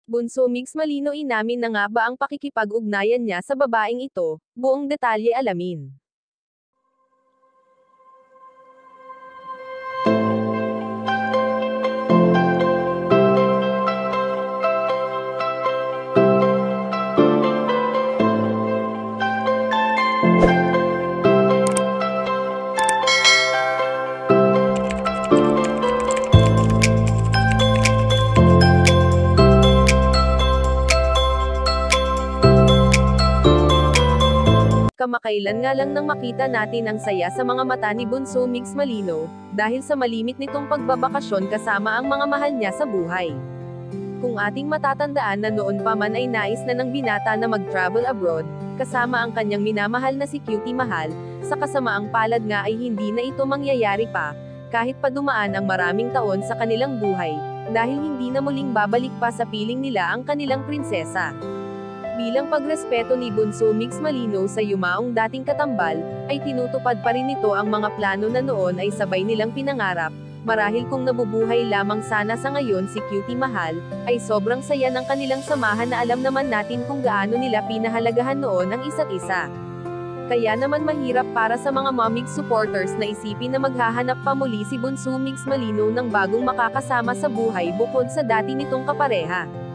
Bunso Mix Malino inamin na nga ba ang pakikipag-ugnayan niya sa babaeng ito? Buong detalye alamin. Kamakailan nga lang nang makita natin ang saya sa mga mata ni Bunso Mix Malino, dahil sa malimit nitong pagbabakasyon kasama ang mga mahal niya sa buhay. Kung ating matatandaan na noon pa man ay nais na ng binata na mag-travel abroad, kasama ang kanyang minamahal na si Cutie Mahal, sa kasamaang palad nga ay hindi na ito mangyayari pa, kahit pa dumaan ang maraming taon sa kanilang buhay, dahil hindi na muling babalik pa sa piling nila ang kanilang prinsesa. Bilang pagrespeto ni Bunso Mix Malino sa yumaong dating katambal, ay tinutupad pa rin nito ang mga plano na noon ay sabay nilang pinangarap. Marahil kung nabubuhay lamang sana sa ngayon si Cutie Mahal, ay sobrang saya ng kanilang samahan na alam naman natin kung gaano nila pinahalagahan noon ang isa't isa. Kaya naman mahirap para sa mga Momix supporters na isipin na maghahanap pa muli si Bunso Mix Malino ng bagong makakasama sa buhay bukod sa dati nitong kapareha.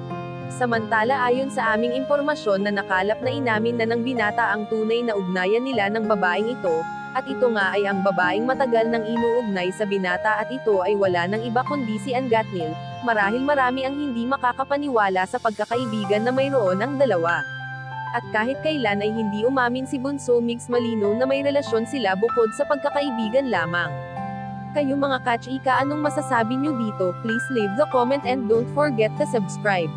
Samantala ayon sa aming impormasyon na nakalap na inamin na ng binata ang tunay na ugnayan nila ng babaeng ito, at ito nga ay ang babaeng matagal nang inuugnay sa binata at ito ay wala nang iba kundi si Angatnil, marahil marami ang hindi makakapaniwala sa pagkakaibigan na mayroon ang dalawa. At kahit kailan ay hindi umamin si Bunso Mix Malino na may relasyon sila bukod sa pagkakaibigan lamang. Kayo mga ka-chika, anong masasabi nyo dito? Please leave the comment and don't forget to subscribe.